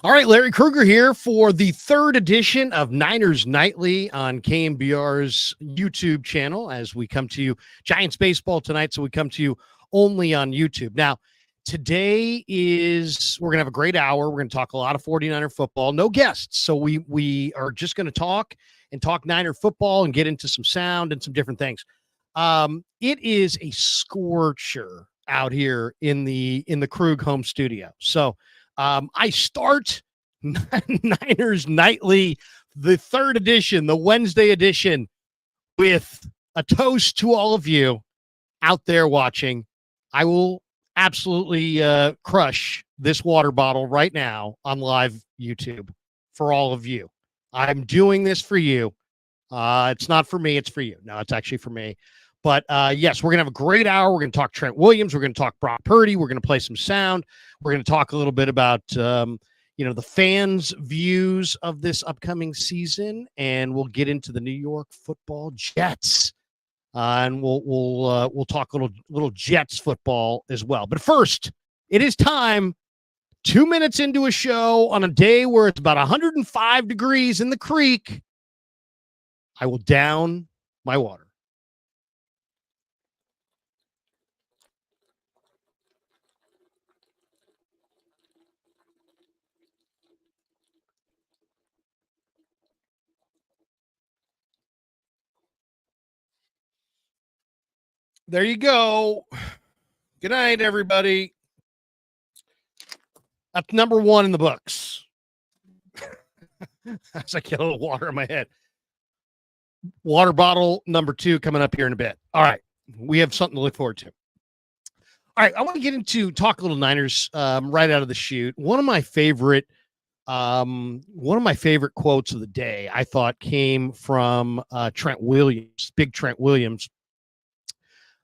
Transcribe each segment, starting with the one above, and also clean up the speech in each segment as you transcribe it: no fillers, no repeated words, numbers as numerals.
All right, Larry Krueger here for the third edition of Niners Nightly on KMBR's YouTube channel as we come to you. Giants baseball tonight, so we come to you only on YouTube. Now, today we're going to have a great hour. We're going to talk a lot of 49er football. No guests, so we are just going to talk Niner football and get into some sound and some different things. It is a scorcher out here in the Krug home studio. So I start Niners Nightly, the third edition, the Wednesday edition, with a toast to all of you out there watching. I will absolutely crush this water bottle right now on live YouTube for all of you. I'm doing this for you. It's not for me. It's for you. No, it's actually for me. But yes, we're going to have a great hour. We're going to talk Trent Williams. We're going to talk Brock Purdy. We're going to play some sound. We're going to talk a little bit about, the fans' views of this upcoming season. And we'll get into the New York Football Jets. And we'll talk a little Jets football as well. But first, it is time, 2 minutes into a show on a day where it's about 105 degrees in the creek, I will down my water. There you go. Good night, everybody. That's number one in the books. As I get a little water in my head. Water bottle number 2 coming up here in a bit. All right. We have something to look forward to. All right. I want to get into talk a little Niners right out of the chute. One of my favorite quotes of the day, I thought, came from Trent Williams, big Trent Williams,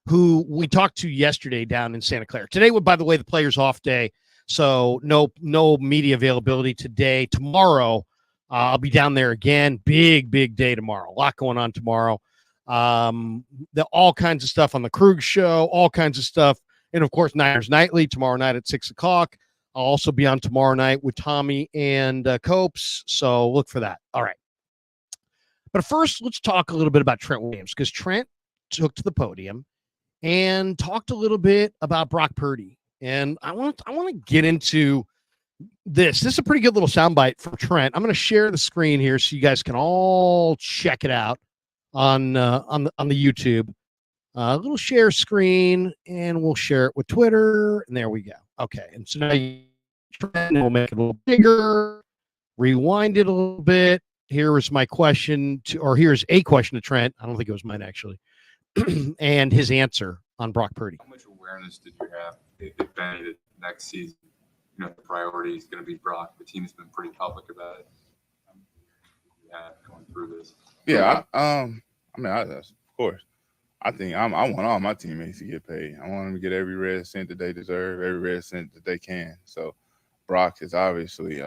who we talked to yesterday down in Santa Clara. Today, by the way, the players' off day, so no media availability today. Tomorrow, I'll be down there again. Big day tomorrow. A lot going on tomorrow. All kinds of stuff on the Krug show, all kinds of stuff. And, of course, Niners Nightly tomorrow night at 6 o'clock. I'll also be on tomorrow night with Tommy and Copes, so look for that. All right. But first, let's talk a little bit about Trent Williams, because Trent took to the podium and talked a little bit about Brock Purdy. And I want to get into this. This is a pretty good little soundbite from Trent. I'm going to share the screen here so you guys can all check it out on the YouTube. A little share screen, and we'll share it with Twitter. And there we go. Okay. And so now we'll make it a little bigger, rewind it a little bit. Here's my question here's a question to Trent. I don't think it was mine, actually. And his answer on Brock Purdy. How much awareness did you have, if any, that next season, the priority is going to be Brock? The team has been pretty public about it. Going through this. Yeah, of course. I think I want all my teammates to get paid. I want them to get every red cent that they deserve, every red cent that they can. So Brock has obviously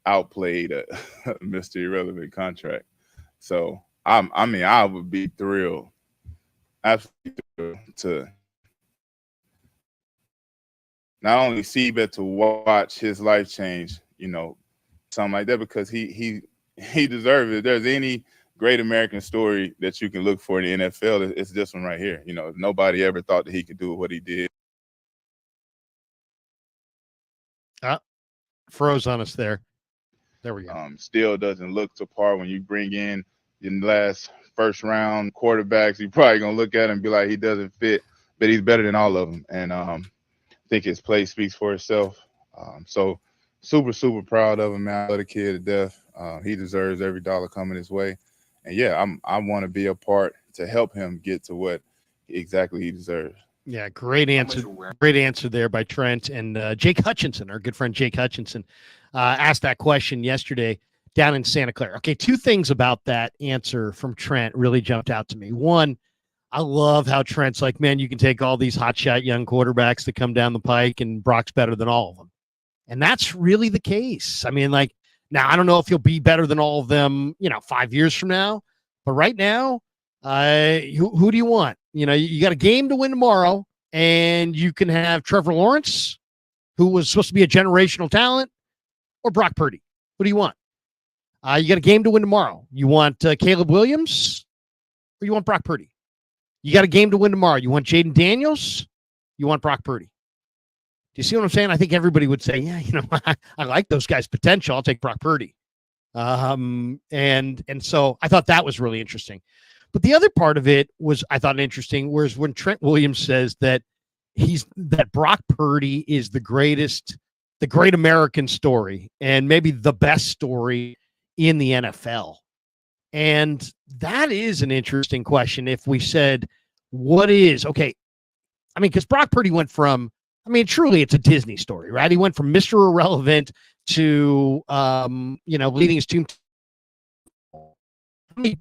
outplayed a Mr. Irrelevant contract. So I would be thrilled. Absolutely to not only see, but to watch his life change, something like that, because he deserves it. If there's any great American story that you can look for in the NFL, it's this one right here. Nobody ever thought that he could do what he did. Froze on us there. There we go. Still doesn't look to par when you bring in your last first round quarterbacks. You're probably going to look at him and be like, he doesn't fit, but he's better than all of them. And I think his play speaks for itself. So super proud of him, man. I love the kid to death. He deserves every dollar coming his way. And yeah, I want to be a part to help him get to what exactly he deserves. Yeah, great answer. Great answer there by Trent. And Jake Hutchinson, our good friend Jake Hutchinson, asked that question yesterday down in Santa Clara. Okay, 2 things about that answer from Trent really jumped out to me. One, I love how Trent's like, man, you can take all these hotshot young quarterbacks that come down the pike, and Brock's better than all of them. And that's really the case. I mean, now I don't know if he'll be better than all of them, 5 years from now. But right now, who do you want? You got a game to win tomorrow, and you can have Trevor Lawrence, who was supposed to be a generational talent, or Brock Purdy? What do you want? You got a game to win tomorrow. You want Caleb Williams or you want Brock Purdy? You got a game to win tomorrow. You want Jaden Daniels? You want Brock Purdy? Do you see what I'm saying? I think everybody would say, yeah, I like those guys' potential. I'll take Brock Purdy. And so I thought that was really interesting. But the other part of it was, I thought interesting, was when Trent Williams says that Brock Purdy is the great American story and maybe the best story in the NFL. And that is an interesting question. If we said, what is, okay, I mean, because Brock Purdy went from, I mean, truly it's a Disney story, right? He went from Mr. Irrelevant to, leading his team. How many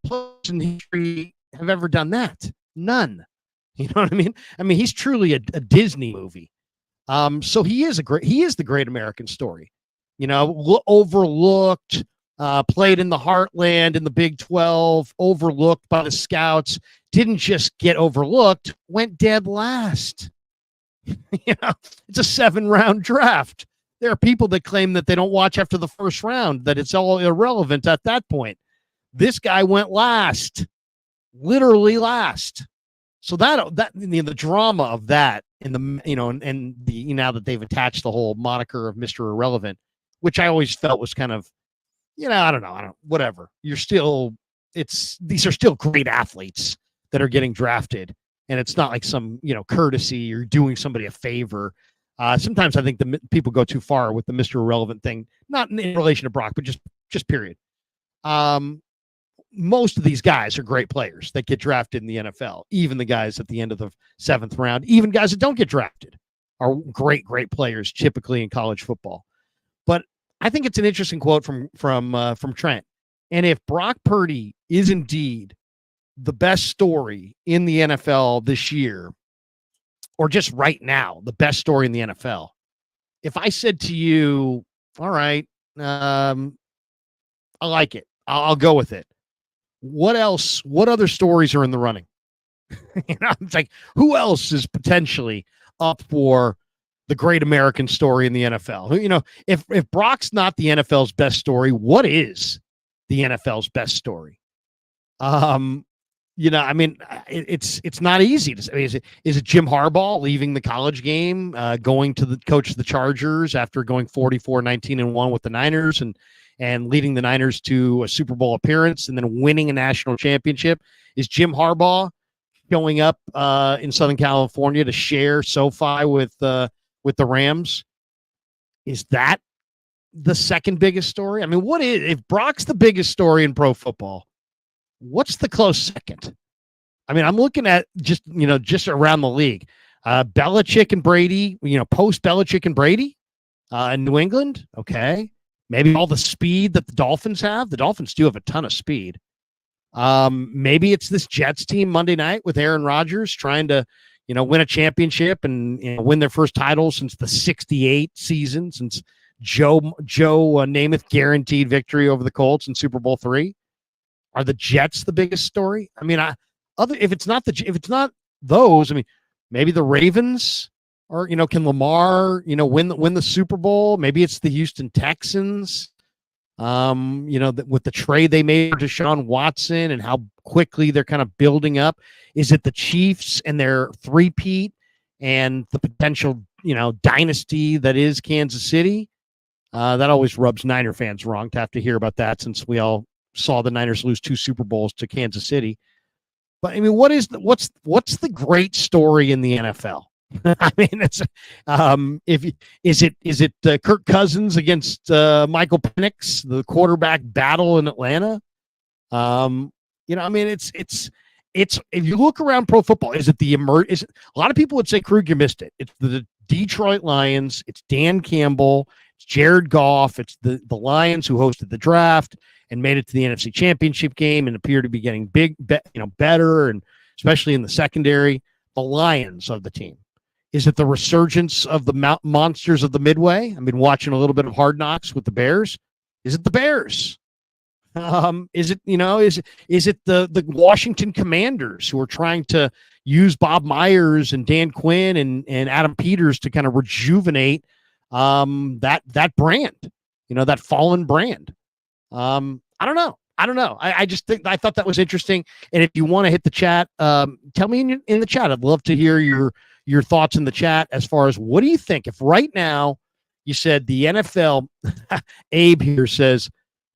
players in history have ever done that? None. You know what I mean? I mean, he's truly a Disney movie. So he is the great American story, overlooked, played in the heartland in the Big 12, overlooked by the scouts, didn't just get overlooked, went dead last. It's a 7-round draft. There are people that claim that they don't watch after the first round, that it's all irrelevant at that point. This guy went last, literally last. So that the drama of that, and now that they've attached the whole moniker of Mr. Irrelevant, which I always felt was kind of, whatever. These are still great athletes that are getting drafted. And it's not like some, courtesy or doing somebody a favor. Sometimes I think the people go too far with the Mr. Irrelevant thing, not in relation to Brock, but just period. Most of these guys are great players that get drafted in the NFL. Even the guys at the end of the 7th round, even guys that don't get drafted are great players typically in college football. But I think it's an interesting quote from Trent. And if Brock Purdy is indeed the best story in the NFL this year, or just right now, the best story in the NFL, if I said to you, all right, I like it, I'll go with it. What else? What other stories are in the running? It's like, who else is potentially up for the great American story in the NFL? If Brock's not the NFL's best story, what is the NFL's best story? It's not easy to say. Is it Jim Harbaugh leaving the college game, going to the coach of the Chargers after going 44-19-1 with the Niners and leading the Niners to a Super Bowl appearance and then winning a national championship? Is Jim Harbaugh showing up in Southern California to share SoFi with the Rams? Is that the second biggest story? I mean, if Brock's the biggest story in pro football, what's the close second? I mean, I'm looking at just around the league. Belichick and Brady, post Belichick and Brady in New England. Okay. Maybe all the speed that the Dolphins have. The Dolphins do have a ton of speed. Maybe it's this Jets team Monday night with Aaron Rodgers trying to, win a championship and win their first title since the 1968 season, since Joe Namath guaranteed victory over the Colts in Super Bowl III. Are the Jets the biggest story? I mean, if it's not those, I mean, maybe the Ravens, or can Lamar, win the Super Bowl? Maybe it's the Houston Texans. With the trade they made to Deshaun Watson and how quickly they're kind of building up. Is it the Chiefs and their three-peat and the potential, dynasty that is Kansas City? That always rubs Niner fans wrong to have to hear about that, since we all saw the Niners lose 2 Super Bowls to Kansas City. But I mean, what's the great story in the NFL? I mean, it's is it Kirk Cousins against Michael Penix, the quarterback battle in Atlanta? I mean, it's if you look around pro football, is it a lot of people would say Krueger missed it. It's the Detroit Lions, it's Dan Campbell, it's Jared Goff, it's the Lions who hosted the draft and made it to the NFC Championship game and appear to be getting better, and especially in the secondary. The Lions of the team. Is it the resurgence of the monsters of the Midway? I've been watching a little bit of Hard Knocks with the Bears. Is it the Bears? Is it the Washington Commanders, who are trying to use Bob Myers and Dan Quinn and Adam Peters to kind of rejuvenate that brand? that fallen brand. I don't know. I just think I thought that was interesting. And if you want to hit the chat, tell me in the chat. I'd love to hear your thoughts in the chat as far as what do you think if right now you said the NFL. Abe here says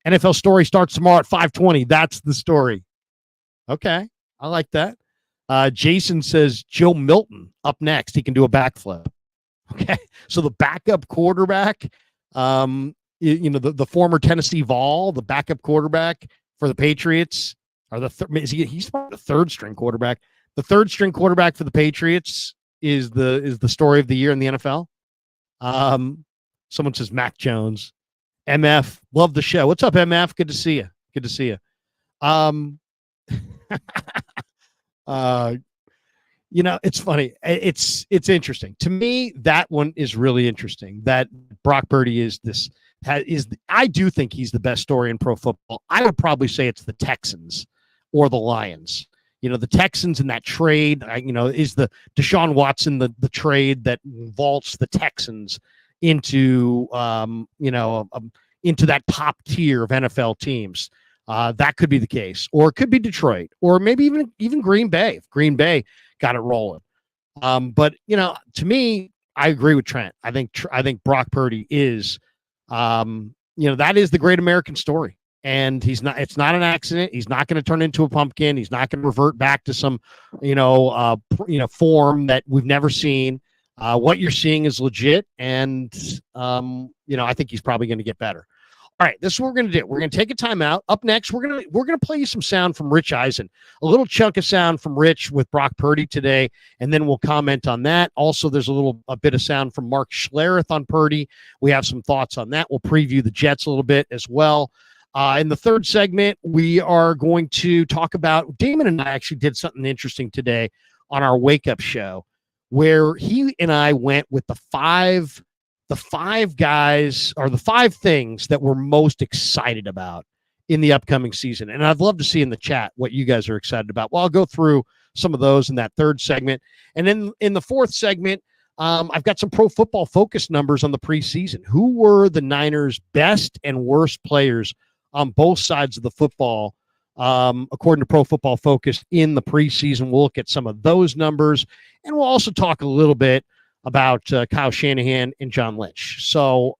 NFL story starts tomorrow at 5:20. That's the story. Okay, I like that. Jason says Joe Milton up next. He can do a backflip. Okay, so the backup quarterback. The former Tennessee Vol, the backup quarterback for the Patriots, or he's the third string quarterback. The third string quarterback for the Patriots is the story of the year in the NFL. Someone says Mac Jones. MF, love the show. What's up, MF? Good to see you. Good to see you. It's funny. It's interesting. To me, that one is really interesting. That Brock Purdy I do think he's the best story in pro football. I would probably say it's the Texans or the Lions. The Texans in that trade, is the Deshaun Watson, the trade that vaults the Texans into, into that top tier of NFL teams. That could be the case, or it could be Detroit, or maybe even Green Bay. If Green Bay got it rolling. But to me, I agree with Trent. I think Brock Purdy is, that is the great American story. And it's not an accident. He's not going to turn into a pumpkin. He's not going to revert back to some, form that we've never seen. What you're seeing is legit. And, I think he's probably going to get better. All right, this is what we're going to do. We're going to take a timeout. Up next, we're going to play you some sound from Rich Eisen, a little chunk of sound from Rich with Brock Purdy today, and then we'll comment on that. Also, there's a bit of sound from Mark Schlereth on Purdy. We have some thoughts on that. We'll preview the Jets a little bit as well. In the third segment, we are going to talk about Damon and I actually did something interesting today on our wake up show, where he and I went with the five guys, or the five things that we're most excited about in the upcoming season. And I'd love to see in the chat what you guys are excited about. Well, I'll go through some of those in that third segment. And then in the fourth segment, I've got some Pro Football Focus numbers on the preseason. Who were the Niners' best and worst players on both sides of the football, according to Pro Football Focus in the preseason? We'll look at some of those numbers. And we'll also talk a little bit about Kyle Shanahan and John Lynch. So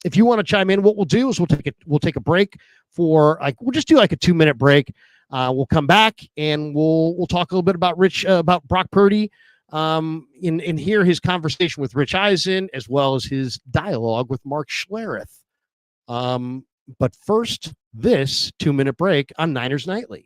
if you want to chime in, what we'll do is we'll take a break we'll just do like a 2-minute break. We'll come back and we'll talk a little bit about Brock Purdy, and hear his conversation with Rich Eisen, as well as his dialogue with Mark Schlereth. But first, this 2-minute break on Niners Nightly.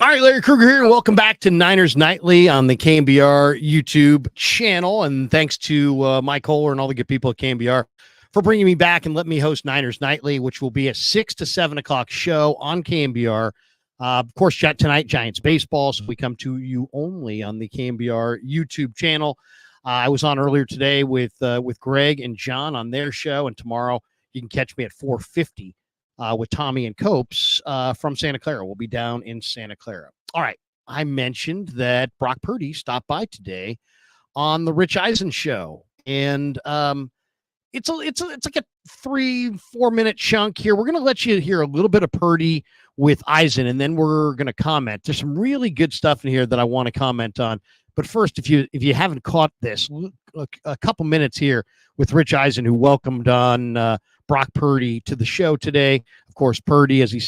All right, Larry Krueger here, and welcome back to Niners Nightly on the KMBR YouTube channel. And thanks to Mike Kohler and all the good people at KMBR for bringing me back and letting me host Niners Nightly, which will be a 6 to 7 o'clock show on KMBR. Of course, tonight, Giants baseball. So we come to you only on the KMBR YouTube channel. I was on earlier today with Greg and John on their show, and tomorrow you can catch me at 4:50 with Tommy and Copes from Santa Clara. We'll be down in Santa Clara. All right. I mentioned that Brock Purdy stopped by today on the Rich Eisen show, and it's like a 3-4 minute chunk here. We're going to let you hear a little bit of Purdy with Eisen, and then we're going to comment. There's some really good stuff in here that I want to comment on. But first, if you haven't caught this, a couple minutes here with Rich Eisen, who welcomed on Brock Purdy to the show today. Of course, Purdy, as you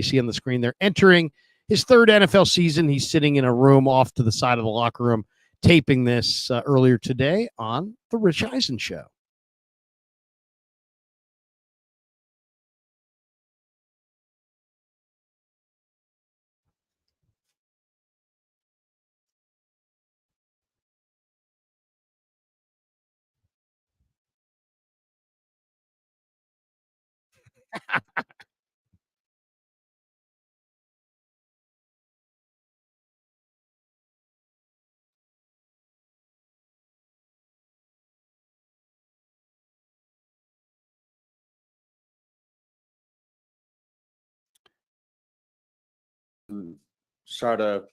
see on the screen, they're entering his third NFL season. He's sitting in a room off to the side of the locker room, taping this earlier today on the Rich Eisen show. Try to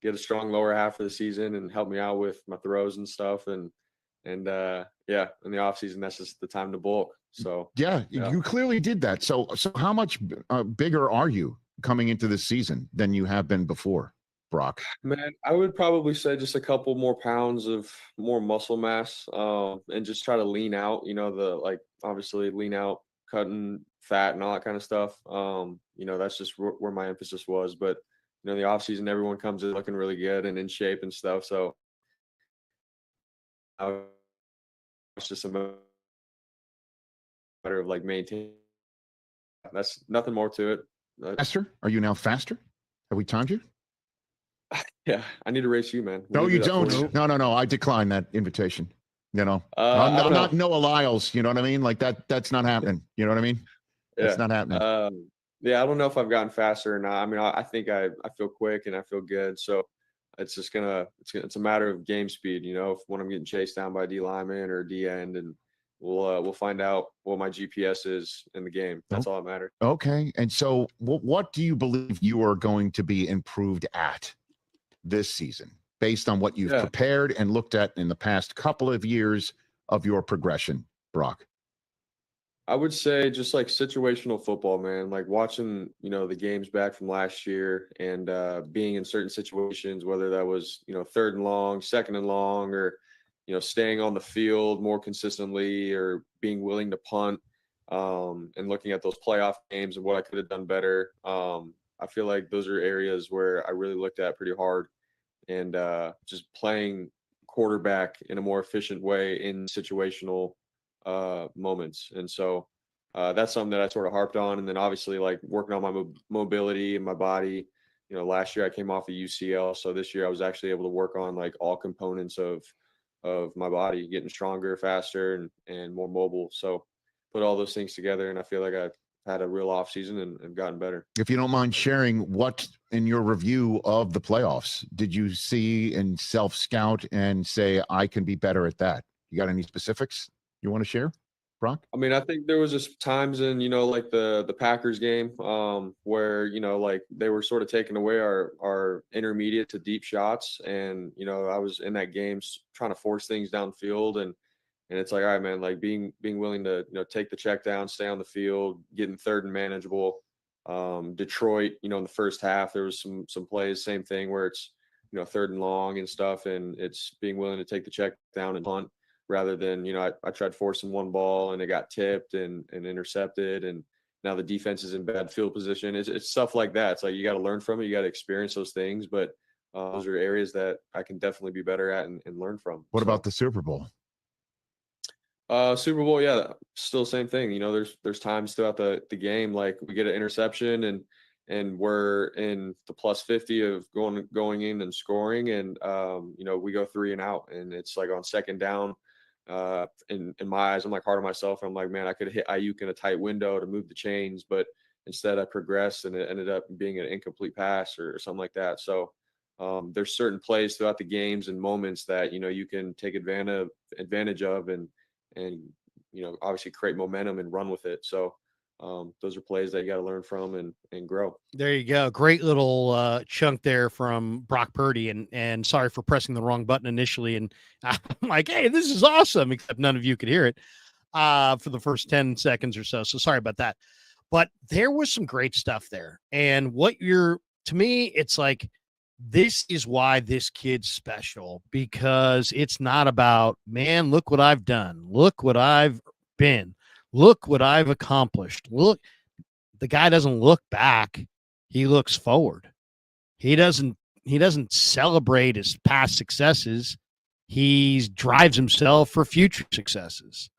get a strong lower half of the season and help me out with my throws and stuff. And yeah, in the off season, that's just the time to bulk. So yeah. You clearly did that. So how much bigger are you coming into this season than you have been before, Brock? Man, I would probably say just a couple more pounds of more muscle mass, and just try to lean out, obviously lean out, cutting fat and all that kind of stuff. That's just where my emphasis was. But, the off season, everyone comes in looking really good and in shape and stuff. So it's just a matter of maintaining. That's nothing more to it. Faster? Are you now faster? Have we timed you? Yeah, I need to race you, man. No, you don't. No. I decline that invitation. I'm not Noah Lyles. You know what I mean? That's not happening. You know what I mean? Yeah. It's not happening. Yeah, I don't know if I've gotten faster or not. I mean, I think I feel quick and I feel good. So it's just it's a matter of game speed. When I'm getting chased down by D lineman or D end, and we'll find out what my GPS is in the game. That's all that matters. Okay. And so what do you believe you are going to be improved at this season based on what you've prepared and looked at in the past couple of years of your progression, Brock? I would say just situational football, man, watching, the games back from last year and being in certain situations, whether that was, third and long, second and long, or, staying on the field more consistently or being willing to punt, and looking at those playoff games and what I could have done better. I feel like those are areas where I really looked at pretty hard, and just playing quarterback in a more efficient way in situational moments. And so that's something that I sort of harped on. And then obviously working on my mobility and my body. Last year I came off a UCL, so this year I was actually able to work on all components of my body, getting stronger, faster, and more mobile. So put all those things together, and I feel like I've had a real off season and gotten better. If you don't mind sharing, what in your review of the playoffs did you see and self-scout and say, I can be better at that? You got any specifics you want to share, Brock? I mean, I think there was just times in, the Packers game, where, they were sort of taking away our intermediate to deep shots. And, I was in that game trying to force things downfield, and it's all right, man, being willing to, take the check down, stay on the field, getting third and manageable. Detroit, in the first half, there was some plays, same thing where it's, third and long and stuff. And it's being willing to take the check down and punt, rather than, I tried forcing one ball and it got tipped and intercepted, and now the defense is in bad field position. It's stuff like that. It's you got to learn from it. You got to experience those things, but those are areas that I can definitely be better at and learn from. What about the Super Bowl? Super Bowl, yeah, still same thing. There's times throughout the game, we get an interception and we're in the plus 50 of going in and scoring, and we go 3 and out, and it's on second down. in my eyes, I'm like hard on myself. I'm like, man, I could hit Ayuk in a tight window to move the chains, but instead I progressed and it ended up being an incomplete pass or something like that. So there's certain plays throughout the games and moments that, you can take advantage of and, obviously create momentum and run with it. So those are plays that you got to learn from and grow. There you go. Great little chunk there from Brock Purdy. And sorry for pressing the wrong button initially. And I'm like, hey, this is awesome, except none of you could hear it for the first 10 seconds or so. So sorry about that. But there was some great stuff there. And to me, it's like, this is why this kid's special, because it's not about, man, look what I've done. Look what I've been. Look what I've accomplished. Look, the guy doesn't look back. He looks forward. He doesn't celebrate his past successes. He drives himself for future successes.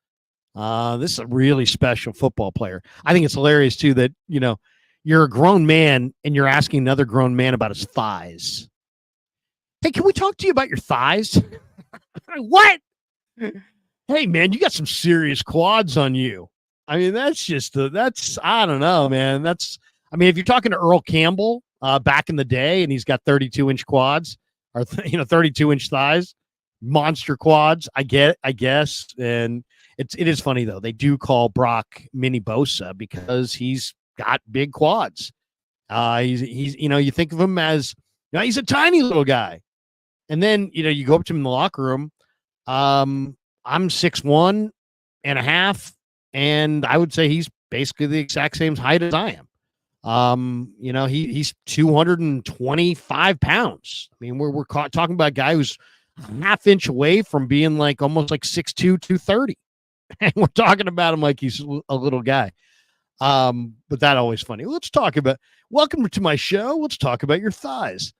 This is a really special football player. I think it's hilarious too that, you're a grown man and you're asking another grown man about his thighs. Hey, can we talk to you about your thighs? What? Hey, man, you got some serious quads on you. I mean, I don't know, man. If you're talking to Earl Campbell back in the day and he's got 32-inch quads or, 32-inch thighs, monster quads, I guess. And it is funny, though. They do call Brock Mini Bosa because he's got big quads. He's you think of him as, he's a tiny little guy. And then, you go up to him in the locker room. I'm 6'1.5", and I would say he's basically the exact same height as I am. He's 225 pounds. I mean, we're talking about a guy who's a half inch away from being like almost like 6'2", 230. And we're talking about him like he's a little guy. But that always funny. Welcome to my show. Let's talk about your thighs.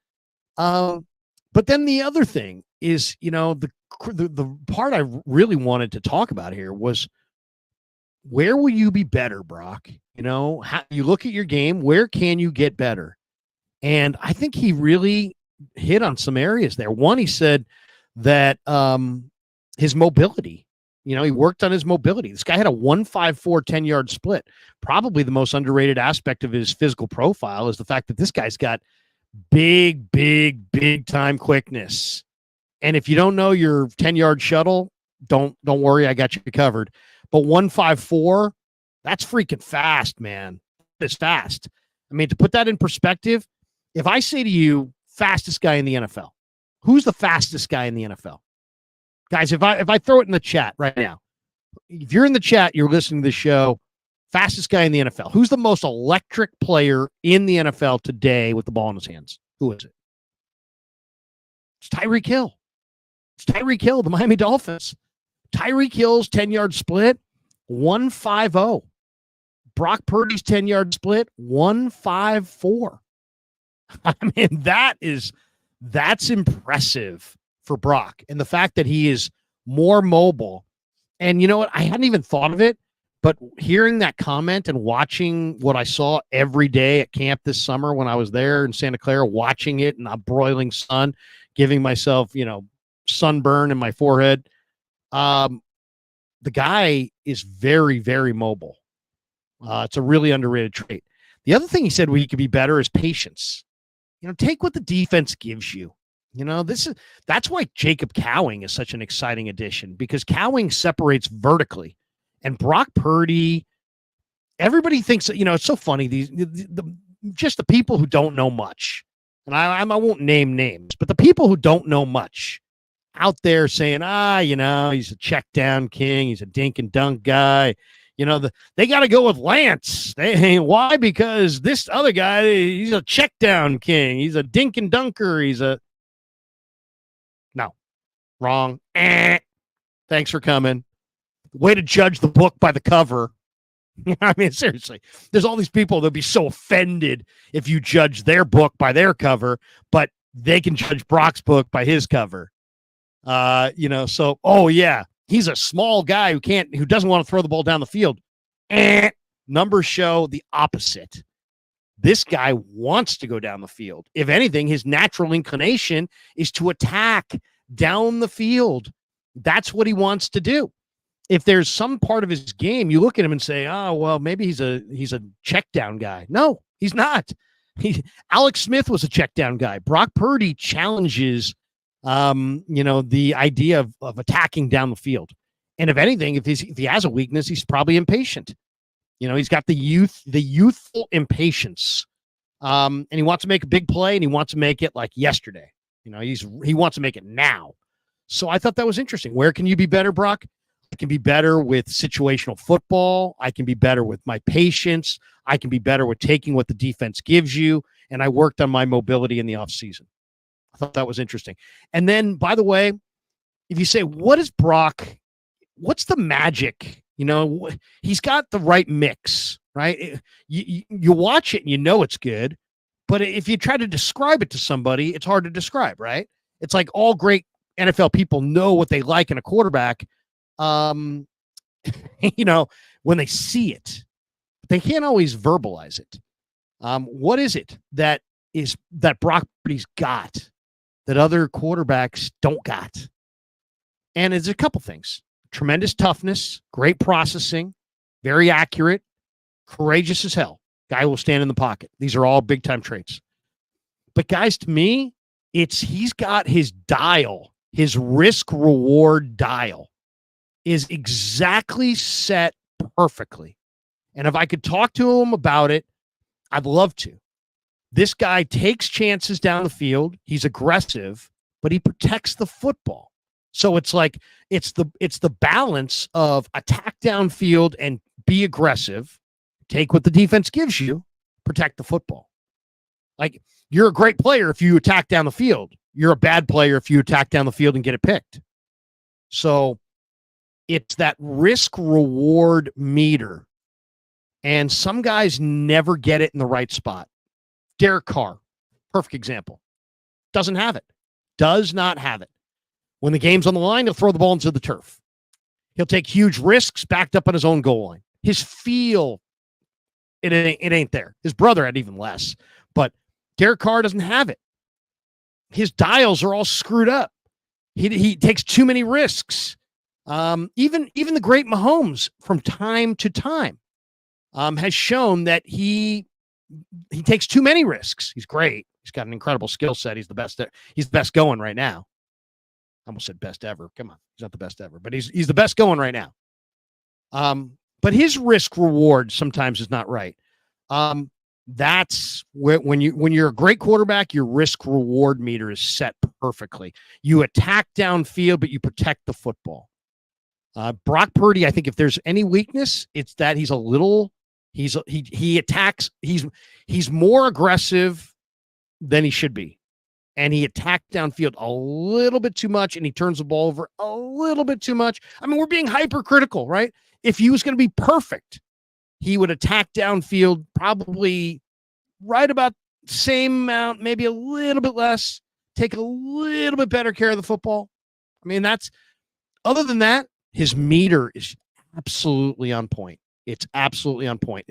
But then the other thing is, the part I really wanted to talk about here was, where will you be better, Brock? How you look at your game, where can you get better? And I think he really hit on some areas there. One, he said that his mobility, he worked on his mobility. This guy had a 1.54 10-yard split. Probably the most underrated aspect of his physical profile is the fact that this guy's got big time quickness. And if you don't know your 10-yard shuttle, don't worry, I got you covered. But 1.54, that's freaking fast, man. It's fast. I mean, to put that in perspective, if I say to you, fastest guy in the NFL, who's the fastest guy in the NFL? Guys, if I throw it in the chat right now, if you're in the chat, you're listening to the show, fastest guy in the NFL. Who's the most electric player in the NFL today with the ball in his hands? Who is it? It's Tyreek Hill. It's Tyreek Hill, the Miami Dolphins. Tyreek Hill's 10-yard split, 1.50. Brock Purdy's 10-yard split, 1.54. I mean, that's impressive for Brock. And the fact that he is more mobile. And you know what? I hadn't even thought of it, but hearing that comment and watching what I saw every day at camp this summer when I was there in Santa Clara, watching it in a broiling sun, giving myself, sunburn in my forehead. The guy is very, very mobile. It's a really underrated trait. The other thing he said where he could be better is patience. Take what the defense gives you. That's why Jacob Cowing is such an exciting addition, because Cowing separates vertically, and Brock Purdy, everybody thinks, it's so funny. Just the people who don't know much, and I won't name names, but the people who don't know much out there saying, he's a check down king. He's a dink and dunk guy. They got to go with Lance. Why? Because this other guy, he's a check down king. He's a dink and dunker. No, wrong. Thanks for coming. Way to judge the book by the cover. I mean, seriously, there's all these people that'll be so offended if you judge their book by their cover, but they can judge Brock's book by his cover. So, he's a small guy who doesn't want to throw the ball down the field. Numbers show the opposite. This guy wants to go down the field. If anything, his natural inclination is to attack down the field. That's what he wants to do. If there's some part of his game, you look at him and say, oh, well, maybe he's a check down guy. No, he's not. Alex Smith was a check down guy. Brock Purdy challenges, the idea of attacking down the field. And if anything, if he has a weakness, he's probably impatient. He's got the youthful impatience. And he wants to make a big play, and he wants to make it like yesterday. He wants to make it now. So I thought that was interesting. Where can you be better, Brock? I can be better with situational football. I can be better with my patience. I can be better with taking what the defense gives you. And I worked on my mobility in the offseason. I thought that was interesting. And then, by the way, if you say, what is Brock? What's the magic? He's got the right mix, right? You watch it and you know it's good. But if you try to describe it to somebody, it's hard to describe, right? It's like all great NFL people know what they like in a quarterback. When they see it, they can't always verbalize it. What is it that Brock Purdy's got that other quarterbacks don't got? And it's a couple things: tremendous toughness, great processing, very accurate, courageous as hell. Guy will stand in the pocket. These are all big time traits. But guys, to me, he's got his dial, his risk reward dial is exactly set perfectly. And if I could talk to him about it, I'd love to. This guy takes chances down the field. He's aggressive, but he protects the football. So it's like it's the balance of attack downfield and be aggressive, take what the defense gives you, protect the football. Like, you're a great player if you attack down the field. You're a bad player if you attack down the field and get it picked. So it's that risk reward meter. And some guys never get it in the right spot. Derek Carr, perfect example. Doesn't have it. Does not have it. When the game's on the line, he'll throw the ball into the turf. He'll take huge risks backed up on his own goal line. His feel, it ain't there. His brother had even less. But Derek Carr doesn't have it. His dials are all screwed up. He takes too many risks. Even the great Mahomes, from time to time, has shown that he takes too many risks. He's great. He's got an incredible skill set. He's the best. He's the best going right now. I almost said best ever. Come on, he's not the best ever, but he's the best going right now. But his risk reward sometimes is not right. That's when you're a great quarterback, your risk reward meter is set perfectly. You attack downfield, but you protect the football. Brock Purdy, I think if there's any weakness, it's that he attacks. He's more aggressive than he should be. And he attacked downfield a little bit too much, and he turns the ball over a little bit too much. I mean, we're being hypercritical, right? If he was going to be perfect, he would attack downfield probably right about the same amount, maybe a little bit less, take a little bit better care of the football. I mean, other than that, his meter is absolutely on point. It's absolutely on point.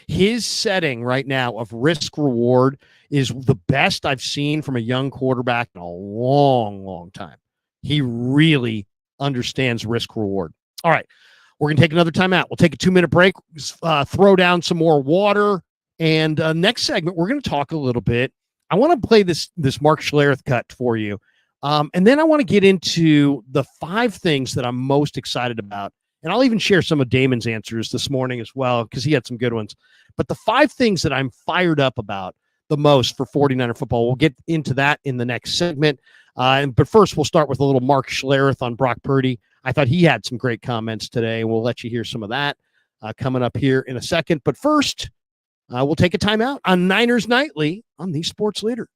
His setting right now of risk reward is the best I've seen from a young quarterback in a long, long time. He really understands risk reward. All right. We're going to take another timeout. We'll take a 2-minute break, throw down some more water. And next segment, we're going to talk a little bit. I want to play this Mark Schlereth cut for you. And then I want to get into the 5 things that I'm most excited about. And I'll even share some of Damon's answers this morning as well, because he had some good ones. But the 5 things that I'm fired up about the most for 49er football, we'll get into that in the next segment. But first, we'll start with a little Mark Schlereth on Brock Purdy. I thought he had some great comments today, and we'll let you hear some of that coming up here in a second. But first, we'll take a timeout on Niners Nightly on the Sports Leader.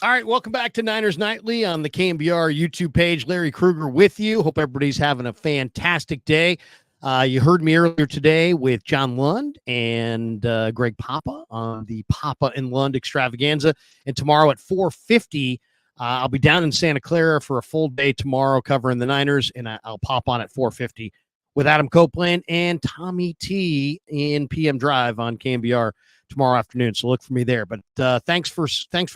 All right, welcome back to Niners Nightly on the KMBR YouTube page. Larry Krueger with you. Hope everybody's having a fantastic day. You heard me earlier today with John Lund and Greg Papa on the Papa and Lund extravaganza. And tomorrow at 4:50, I'll be down in Santa Clara for a full day tomorrow covering the Niners, and I'll pop on at 4:50 with Adam Copeland and Tommy T in PM Drive on KMBR tomorrow afternoon. So look for me there. But thanks for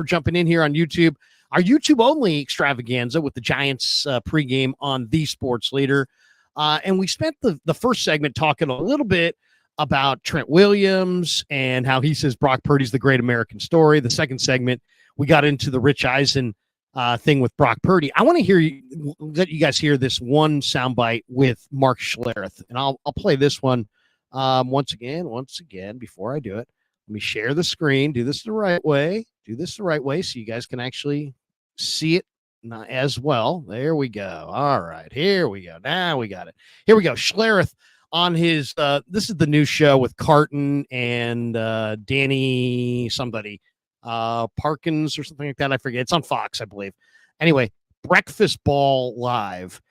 jumping in here on YouTube. Our YouTube only extravaganza with the Giants pregame on The Sports Leader. And we spent the first segment talking a little bit about Trent Williams and how he says Brock Purdy's the great American story. The second segment, we got into the Rich Eisen thing with Brock Purdy. I want to let you guys hear this one soundbite with Mark Schlereth. And I'll play this one once again, before I do it. Let me share the screen. Do this the right way. So you guys can actually see it as well. There we go. All right. Here we go. Now we got it. Here we go. Schlereth on his this is the new show with Carton and Danny somebody. Parkins or something like that. I forget. It's on Fox, I believe. Anyway, Breakfast Ball Live.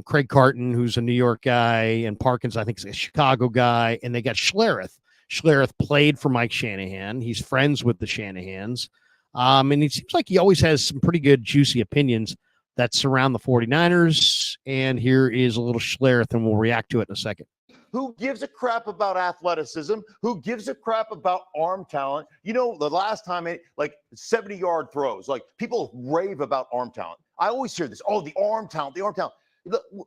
Craig Carton, who's a New York guy, and Parkins, I think, is a Chicago guy, and they got Schlereth. Schlereth played for Mike Shanahan. He's friends with the Shanahans. And it seems like he always has some pretty good, juicy opinions that surround the 49ers. And here is a little Schlereth, and we'll react to it in a second. Who gives a crap about athleticism? Who gives a crap about arm talent? You know, the last time, like 70-yard throws, like people rave about arm talent. I always hear this. Oh, the arm talent.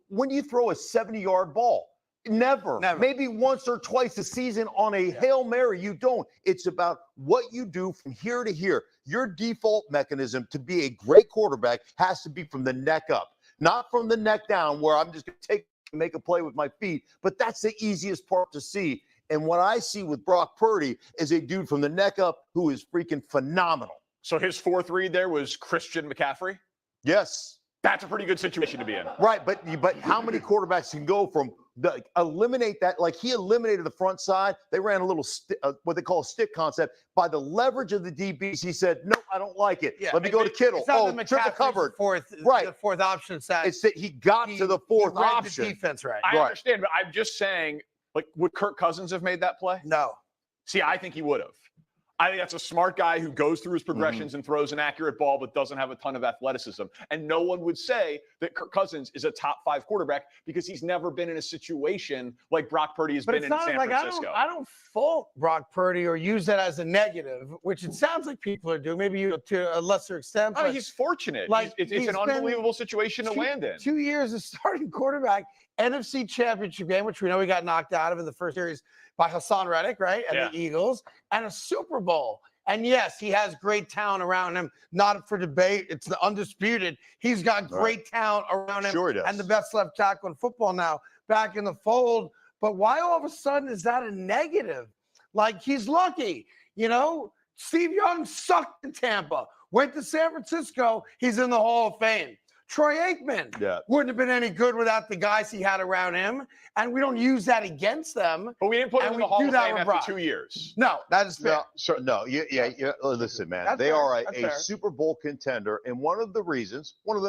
When do you throw a 70-yard ball? Never. Maybe once or twice a season on a Hail Mary. You don't. It's about what you do from here to here. Your default mechanism to be a great quarterback has to be from the neck up, not from the neck down, where I'm just going to make a play with my feet. But that's the easiest part to see. And what I see with Brock Purdy is a dude from the neck up who is freaking phenomenal. So his fourth read there was Christian McCaffrey? Yes. That's a pretty good situation to be in. Right, but how many quarterbacks can go from eliminate that? Like he eliminated the front side. They ran a little what they call a stick concept. By the leverage of the DBs, he said, "No, I don't like it. Let me go to Kittle." Oh, triple covered. The fourth option side. It's that he got to the fourth option. The defense right. I understand, but I'm just saying, like, would Kirk Cousins have made that play? No. See, I think he would have. I think that's a smart guy who goes through his progressions and throws an accurate ball, but doesn't have a ton of athleticism. And no one would say that Kirk Cousins is a top 5 quarterback because he's never been in a situation like Brock Purdy has been in San Francisco. I don't fault Brock Purdy or use that as a negative, which it sounds like people are doing, maybe to a lesser extent. I mean, he's fortunate. Like, it's an unbelievable situation to land in. 2 years as starting quarterback, NFC Championship game, which we know he got knocked out of in the first series by Hassan Reddick, right? And the Eagles, and a Super Bowl. And yes, he has great talent around him. Not for debate. It's the undisputed. He's got great talent around him. Sure he does. And the best left tackle in football now back in the fold. But why all of a sudden is that a negative? Like, he's lucky. You know, Steve Young sucked in Tampa. Went to San Francisco. He's in the Hall of Fame. Troy Aikman wouldn't have been any good without the guys he had around him, and we don't use that against them. But we didn't put him in the Hall of Fame after 2 years. No, that is fair. Listen, man, they are a Super Bowl contender, and one of the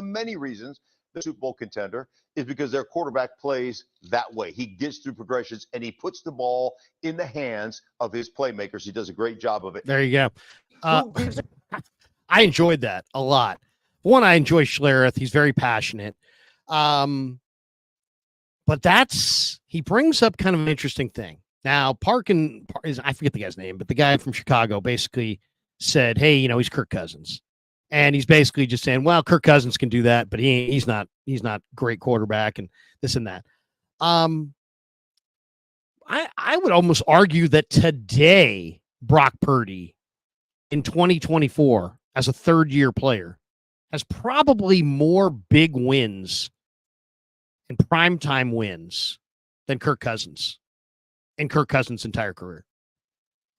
many reasons the Super Bowl contender is because their quarterback plays that way. He gets through progressions, and he puts the ball in the hands of his playmakers. He does a great job of it. There you go. I enjoyed that a lot. One, I enjoy Schlereth. He's very passionate. But he brings up kind of an interesting thing. Now, I forget the guy's name, but the guy from Chicago basically said, hey, he's Kirk Cousins. And he's basically just saying, well, Kirk Cousins can do that, but he's not great quarterback and this and that. I would almost argue that today, Brock Purdy in 2024 as a third-year player has probably more big wins and primetime wins than Kirk Cousins in Kirk Cousins' entire career.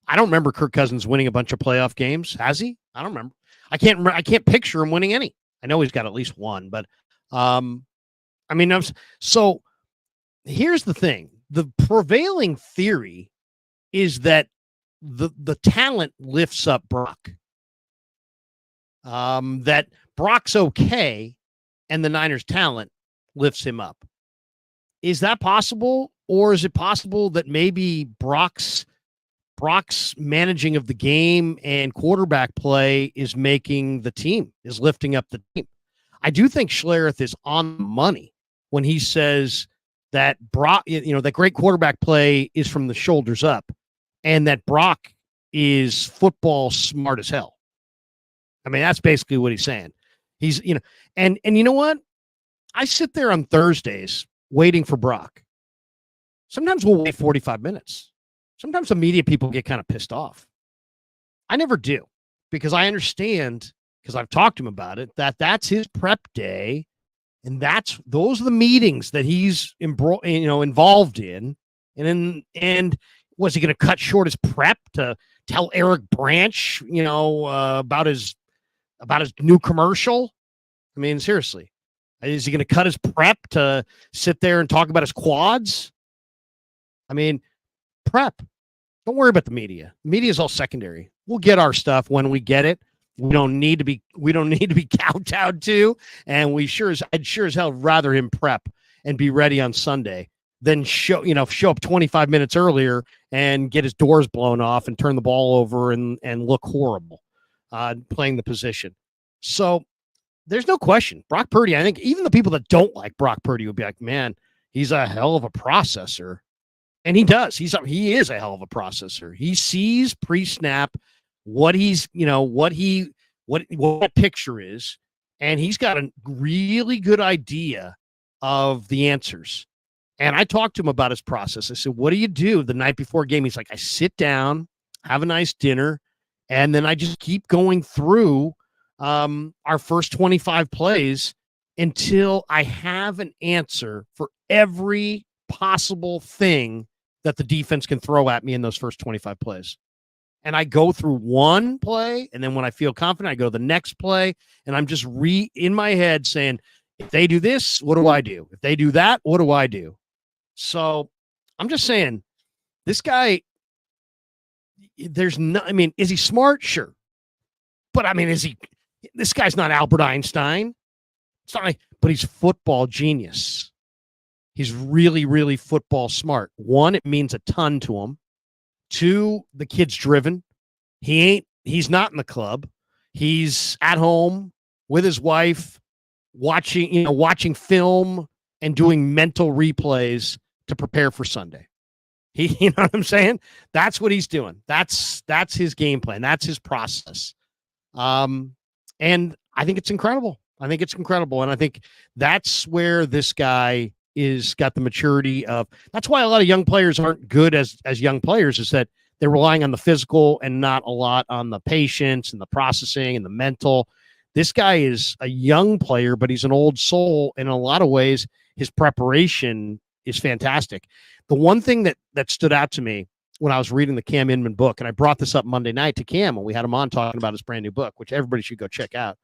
I don't remember Kirk Cousins winning a bunch of playoff games. Has he? I don't remember. I can't picture him winning any. I know he's got at least one, but so here's the thing. The prevailing theory is that the talent lifts up Brock. that Brock's okay and the Niners' talent lifts him up. Is that possible? Or is it possible that maybe Brock's managing of the game and quarterback play is making the team, is lifting up the team? I do think Schlereth is on the money when he says that Brock, that great quarterback play is from the shoulders up and that Brock is football smart as hell. I mean, that's basically what he's saying. He's, and you know what? I sit there on Thursdays waiting for Brock. Sometimes we'll wait 45 minutes. Sometimes the media people get kind of pissed off. I never do, because I understand, because I've talked to him about it, that's his prep day, and those are the meetings that he's involved in. And was he going to cut short his prep to tell Eric Branch, about his new commercial? I mean, seriously, is he going to cut his prep to sit there and talk about his quads? I mean, prep. Don't worry about the media. The media is all secondary. We'll get our stuff when we get it. We don't need to be kowtowed to, and I'd sure as hell rather him prep and be ready on Sunday than show up 25 minutes earlier and get his doors blown off and turn the ball over and look horrible playing the position. So there's no question. Brock Purdy, I think even the people that don't like Brock Purdy would be like, man, he's a hell of a processor. And he does. He is a hell of a processor. He sees pre-snap what that picture is, and he's got a really good idea of the answers. And I talked to him about his process. I said, what do you do the night before a game? He's like, I sit down, have a nice dinner, and then I just keep going through our first 25 plays until I have an answer for every possible thing that the defense can throw at me in those first 25 plays. And I go through one play, and then when I feel confident, I go to the next play, and I'm just in my head saying, if they do this, what do I do? If they do that, what do I do? So I'm just saying, this guy, is he smart? Sure. But I mean, this guy's not Albert Einstein. It's not but he's football genius. He's really, really football smart. One, it means a ton to him. Two, the kid's driven. He's not in the club. He's at home with his wife, watching film and doing mental replays to prepare for Sunday. You know what I'm saying? That's what he's doing. That's his game plan. That's his process. And I think it's incredible. And I think that's where this guy is got the maturity of. That's why a lot of young players aren't good as young players, is that they're relying on the physical and not a lot on the patience and the processing and the mental. This guy is a young player, but he's an old soul. In a lot of ways, his preparation is fantastic. The one thing that stood out to me when I was reading the Cam Inman book, and I brought this up Monday night to Cam when we had him on talking about his brand new book, which everybody should go check out,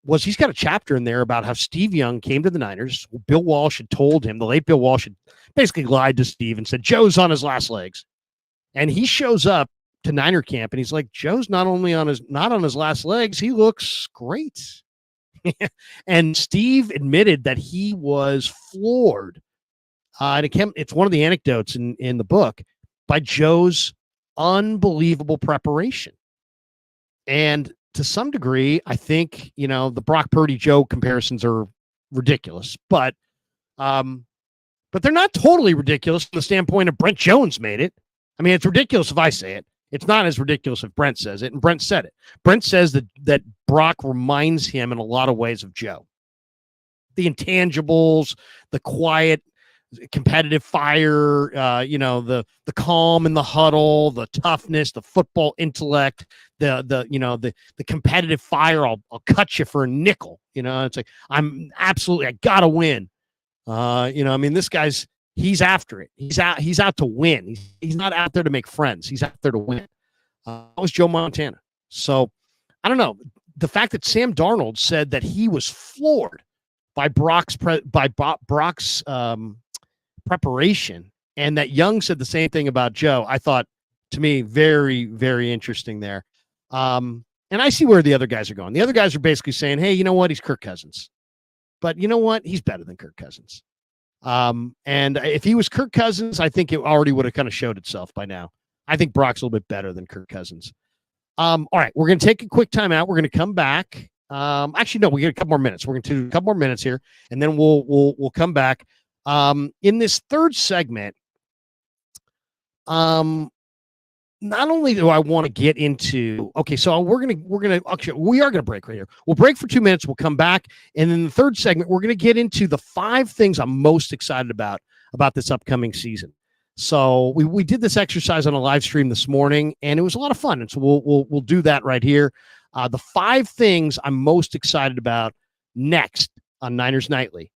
was he's got a chapter in there about how Steve Young came to the Niners. Bill Walsh had told him, the late Bill Walsh had basically lied to Steve and said, Joe's on his last legs. And he shows up to Niner camp and he's like, Joe's not on his last legs, he looks great. And Steve admitted that he was floored. And it's one of the anecdotes in the book by Joe's unbelievable preparation. And to some degree, I think, the Brock Purdy Joe comparisons are ridiculous, but they're not totally ridiculous from the standpoint of Brent Jones made it. I mean, it's ridiculous if I say it. It's not as ridiculous if Brent says it, and Brent said it. Brent says that Brock reminds him in a lot of ways of Joe. The intangibles, the quiet, competitive fire, the calm in the huddle, the toughness, the football intellect, the competitive fire. I'll cut you for a nickel. It's like, I gotta win. This guy's, he's after it. He's out to win. He's not out there to make friends. He's out there to win. That was Joe Montana. So I don't know. The fact that Sam Darnold said that he was floored by Brock's preparation, and that Young said the same thing about Joe, I thought, to me, very, very interesting there. And I see where the other guys are going. The other guys are basically saying, hey, you know what? He's Kirk Cousins. But you know what? He's better than Kirk Cousins. And if he was Kirk Cousins, I think it already would have kind of showed itself by now. I think Brock's a little bit better than Kirk Cousins. All right, we're going to take a quick time out. We're going to come back. Actually, no, we got a couple more minutes. We're going to do a couple more minutes here, and then we'll come back. In this third segment, not only do I want to get into, okay, so we are gonna break right here. We'll break for 2 minutes. We'll come back, and in the third segment, we're gonna get into the 5 things I'm most excited about this upcoming season. So we did this exercise on a live stream this morning, and it was a lot of fun. And so we'll do that right here. The 5 things I'm most excited about next on Niners Nightly.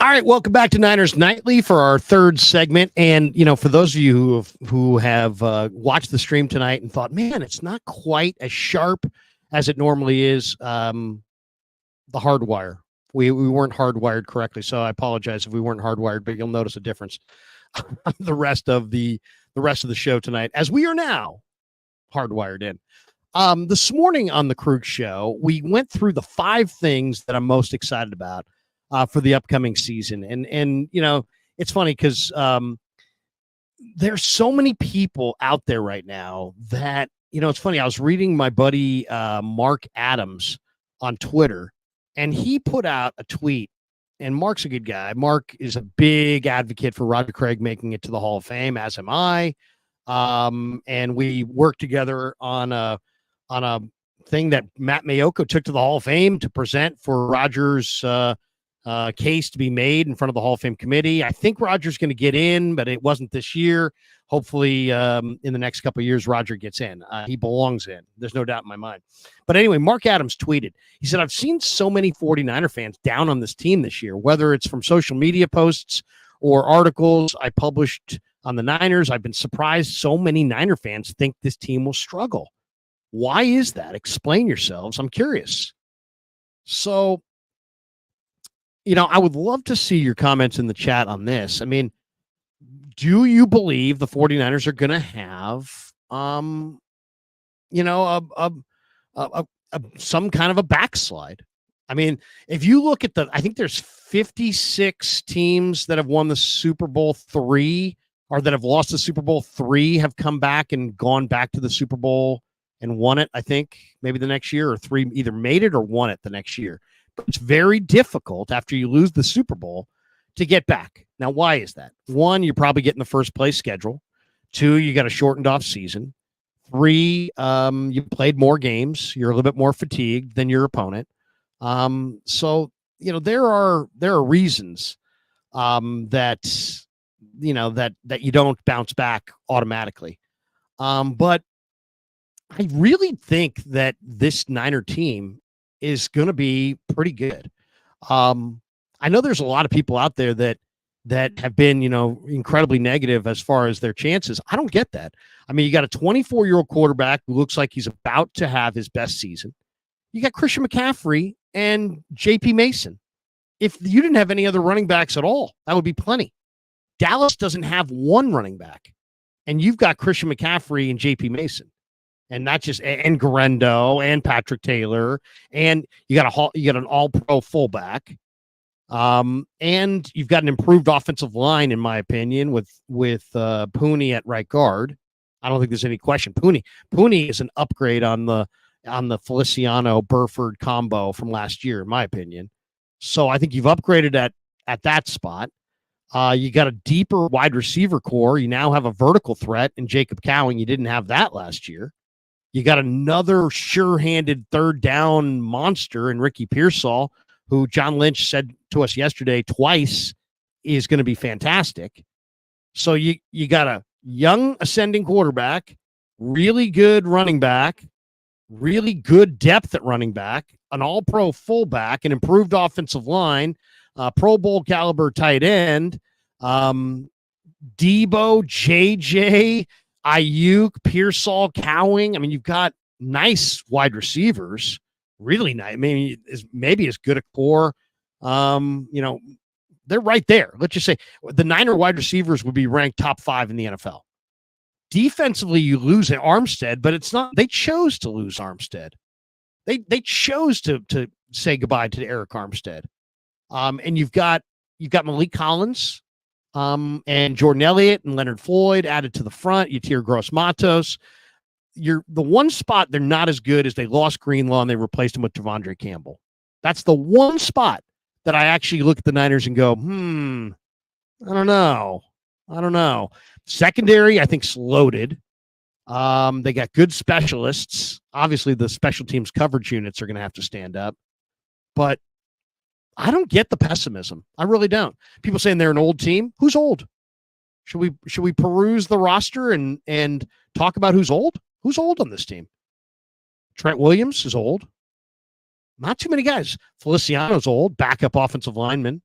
All right, welcome back to Niners Nightly for our third segment. And, you know, for those of you who have watched the stream tonight and thought, man, it's not quite as sharp as it normally is, the hardwire. We weren't hardwired correctly, so I apologize if we weren't hardwired, but you'll notice a difference the rest of the show tonight, as we are now hardwired in. This morning on the Krueger Show, we went through the 5 things that I'm most excited about for the upcoming season. And you know, it's funny because there's so many people out there right now that, you know, it's funny. I was reading my buddy Mark Adams on Twitter, and he put out a tweet, and Mark's a good guy. Mark is a big advocate for Roger Craig making it to the Hall of Fame, as am I. And we worked together on a thing that Matt Mayoko took to the Hall of Fame to present for Roger's case to be made in front of the Hall of Fame committee. I think Roger's going to get in, but it wasn't this year. Hopefully, in the next couple of years, Roger gets in. He belongs in. There's no doubt in my mind. But anyway, Mark Adams tweeted. He said, I've seen so many 49er fans down on this team this year, whether it's from social media posts or articles I published on the Niners. I've been surprised so many Niner fans think this team will struggle. Why is that? Explain yourselves. I'm curious. So, you know, I would love to see your comments in the chat on this. I mean, do you believe the 49ers are going to have, you know, some kind of a backslide? I mean, if you look at I think there's 56 teams that have won the Super Bowl 3, or that have lost the Super Bowl 3, have come back and gone back to the Super Bowl and won it. I think maybe the next year, or 3 either made it or won it the next year. But it's very difficult after you lose the Super Bowl to get back. Now, why is that? 1, you're probably getting the first place schedule. 2, you got a shortened off season. 3, you played more games. You're a little bit more fatigued than your opponent. So, you know, there are reasons that, you know, that you don't bounce back automatically. But I really think that this Niner team is going to be pretty good. I know there's a lot of people out there that have been, incredibly negative as far as their chances. I don't get that. I mean, you got a 24-year-old quarterback who looks like he's about to have his best season. You got Christian McCaffrey and JP Mason. If you didn't have any other running backs at all, that would be plenty. Dallas doesn't have one running back, and you've got Christian McCaffrey and JP Mason, and not just and Garendo and Patrick Taylor, and you got an all-pro fullback. And you've got an improved offensive line, in my opinion, with Purdy at right guard. I don't think there's any question. Purdy is an upgrade on the Feliciano Burford combo from last year, in my opinion. So I think you've upgraded at that spot. You got a deeper wide receiver core. You now have a vertical threat in Jacob Cowing. You didn't have that last year. You got another sure-handed third down monster in Ricky Pearsall, who John Lynch said to us yesterday twice is going to be fantastic. So you got a young ascending quarterback, really good running back, really good depth at running back, an all-pro fullback, an improved offensive line, Pro Bowl caliber tight end, Debo, JJ, Ayuk, Pearsall, Cowing. I mean, you've got nice wide receivers. Really nice. I mean, maybe as good a core. They're right there. Let's just say the Niner wide receivers would be ranked top 5 in the NFL. Defensively, you lose Armstead, but it's not. They chose to lose Armstead. They chose to say goodbye to Eric Armstead. And you've got Malik Collins, and Jordan Elliott and Leonard Floyd added to the front. Yatir Gross-Matos. The one spot they're not as good as they lost Greenlaw and they replaced him with Devondre Campbell. That's the one spot that I actually look at the Niners and go, I don't know. Secondary, I think, is loaded. They got good specialists. Obviously, the special teams coverage units are going to have to stand up. But I don't get the pessimism. I really don't. People saying they're an old team. Who's old? Should we peruse the roster and talk about who's old? Who's old on this team? Trent Williams is old. Not too many guys. Feliciano's old, backup offensive lineman.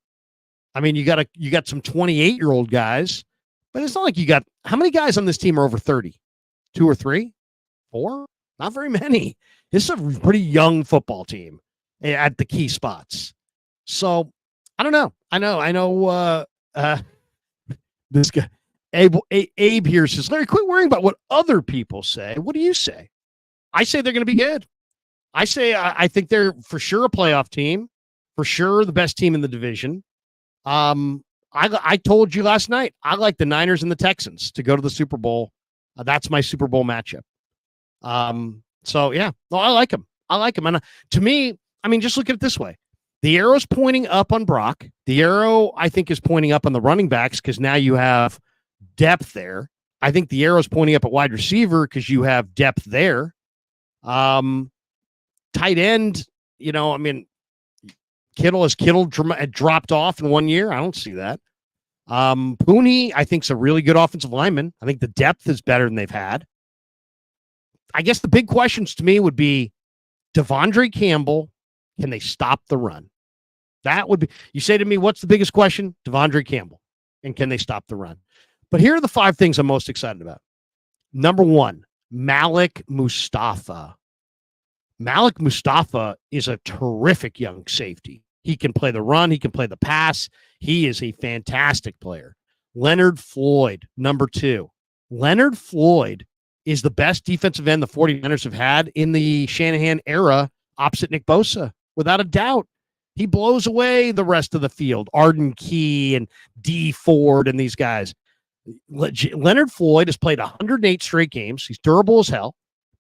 I mean, you got some 28-year-old guys, but it's not like you got how many guys on this team are over 30? 2 or 3? 4? Not very many. This is a pretty young football team at the key spots. So I don't know. I know. This guy. Abe here says, Larry, quit worrying about what other people say. What do you say? I say they're going to be good. I say I think they're for sure a playoff team, for sure the best team in the division. I told you last night, I like the Niners and the Texans to go to the Super Bowl. That's my Super Bowl matchup. So, yeah, no, I like them. And to me, I mean, just look at it this way. The arrow's pointing up on Brock. The arrow, I think, is pointing up on the running backs because now you have depth there. I think the arrow's pointing up at wide receiver because you have depth there. Tight end, I mean, Kittle dropped off in 1 year. I don't see that. Purdy, I think, is a really good offensive lineman. I think the depth is better than they've had. I guess the big questions to me would be Devondre Campbell. Can they stop the run? That would be, you say to me, what's the biggest question? Devondre Campbell. And can they stop the run? But here are the 5 things I'm most excited about. Number 1, Malik Mustafa. Malik Mustafa is a terrific young safety. He can play the run. He can play the pass. He is a fantastic player. Leonard Floyd, number 2. Leonard Floyd is the best defensive end the 49ers have had in the Shanahan era opposite Nick Bosa, without a doubt. He blows away the rest of the field. Arden Key and D Ford and these guys. Leonard Floyd has played 108 straight games. He's durable as hell.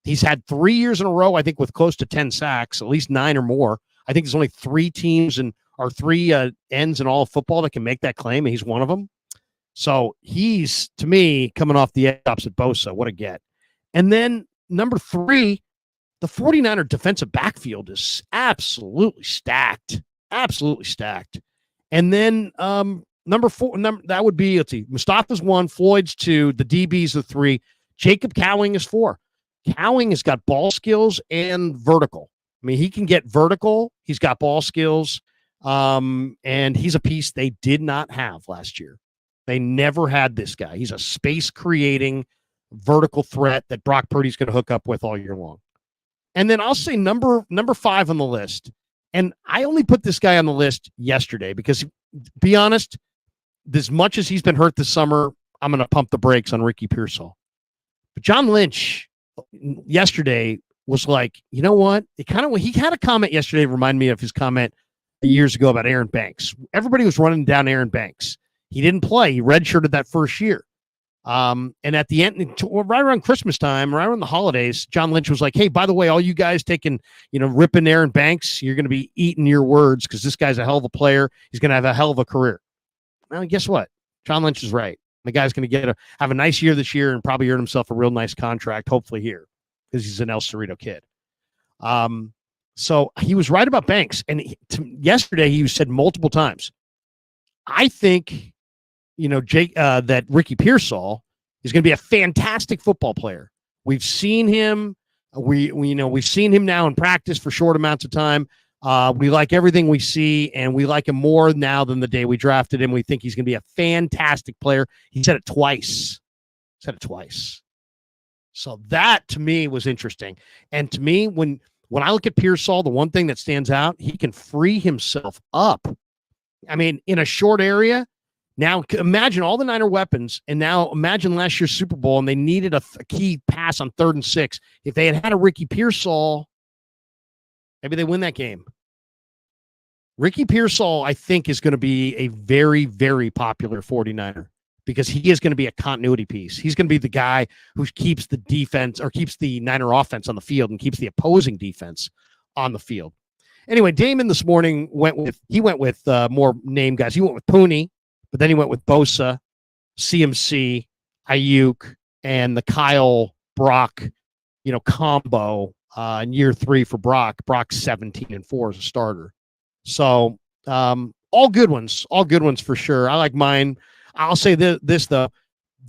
He's had 3 years in a row, I think, with close to 10 sacks, at least 9 or more. I think there's only 3 teams or 3 ends in all of football that can make that claim, and he's one of them. So he's, to me, coming off the edge opposite Bosa. What a get. And then number 3, the 49er defensive backfield is absolutely stacked. Absolutely stacked. And then number 4, that would be, let's see, Mustafa's 1, Floyd's 2, the DBs are 3, Jacob Cowing is 4. Cowing has got ball skills and vertical. I mean, he can get vertical. He's got ball skills. And he's a piece they did not have last year. They never had this guy. He's a space creating vertical threat that Brock Purdy's going to hook up with all year long. And then I'll say number 5 on the list. And I only put this guy on the list yesterday because, be honest, as much as he's been hurt this summer, I'm going to pump the brakes on Ricky Pearsall. But John Lynch yesterday was like, you know what? He had a comment yesterday that reminded me of his comment years ago about Aaron Banks. Everybody was running down Aaron Banks. He didn't play. He redshirted that first year. And at the end, right around Christmas time, right around the holidays, John Lynch was like, hey, by the way, all you guys ripping Aaron Banks, you're going to be eating your words because this guy's a hell of a player. He's going to have a hell of a career. Well, guess what? John Lynch is right. The guy's going to have a nice year this year and probably earn himself a real nice contract, hopefully here, because he's an El Cerrito kid. So he was right about Banks. And yesterday he said multiple times, I think, that Ricky Pearsall is going to be a fantastic football player. We've seen him. We've seen him now in practice for short amounts of time. We like everything we see, and we like him more now than the day we drafted him. We think he's going to be a fantastic player. He said it twice. So that, to me, was interesting. And to me, when I look at Pearsall, the one thing that stands out, he can free himself up. I mean, in a short area. Now, imagine all the Niner weapons, and now imagine last year's Super Bowl, and they needed a key pass on 3rd and 6. If they had a Ricky Pearsall, maybe they win that game. Ricky Pearsall, I think, is going to be a very, very popular 49er because he is going to be a continuity piece. He's going to be the guy who keeps the defense or keeps the Niner offense on the field and keeps the opposing defense on the field. Anyway, Damon this morning went with more name guys. He went with Pooney. But then he went with Bosa, CMC, Ayuk, and the Kyle Brock, combo in year 3 for Brock. Brock's 17-4 as a starter. So all good ones for sure. I like mine. I'll say this though,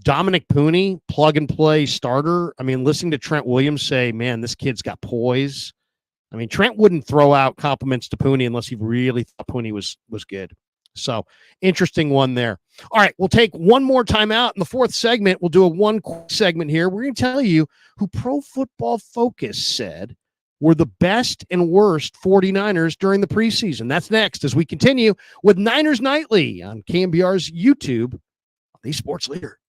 Dominic Pooney, plug and play starter. I mean, listening to Trent Williams say, man, this kid's got poise. I mean, Trent wouldn't throw out compliments to Pooney unless he really thought Pooney was good. So interesting one there. All right, we'll take one more time out in the 4th segment. We'll do a one quick segment here. We're going to tell you who Pro Football Focus said were the best and worst 49ers during the preseason. That's next as we continue with Niners Nightly on KMBR's YouTube, the sports leader.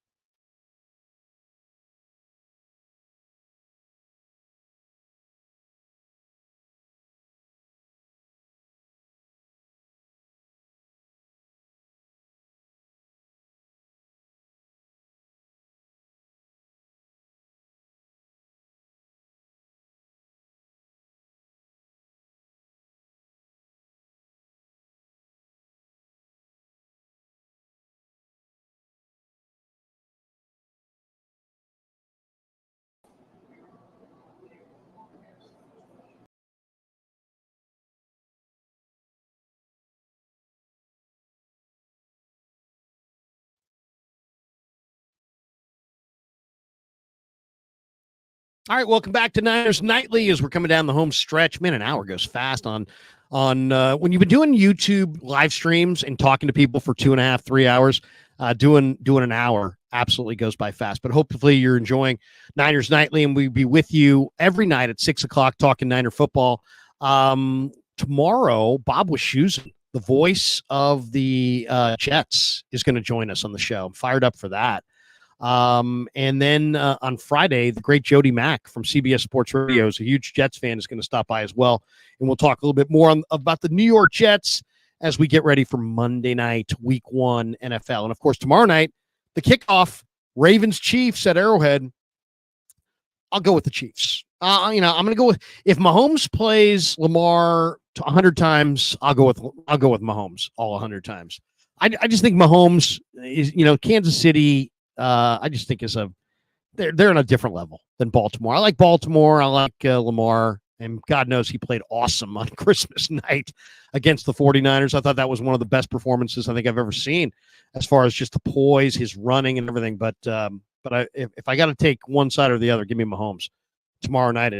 All right, welcome back to Niners Nightly as we're coming down the home stretch. Man, an hour goes fast on when you've been doing YouTube live streams and talking to people for 2.5, 3 hours. Doing an hour absolutely goes by fast. But hopefully you're enjoying Niners Nightly, and we'll be with you every night at 6 o'clock talking Niner football. Tomorrow, Bob Wischusen, the voice of the Jets, is going to join us on the show. I'm fired up for that. And then on Friday, the great Jody Mack from CBS Sports Radio is a huge Jets fan, is going to stop by as well. And we'll talk a little bit more about the New York Jets as we get ready for Monday night, week 1 NFL. And of course, tomorrow night, the kickoff, Ravens Chiefs at Arrowhead. I'll go with the Chiefs. I'm going to go with, if Mahomes plays Lamar 100 times, I'll go with Mahomes all 100 times. I just think Mahomes is, Kansas City, I just think they're on a different level than Baltimore. I like Baltimore. I like Lamar, and God knows he played awesome on Christmas night against the 49ers. I thought that was one of the best performances I think I've ever seen as far as just the poise, his running and everything. But if I got to take one side or the other, give me Mahomes tomorrow night.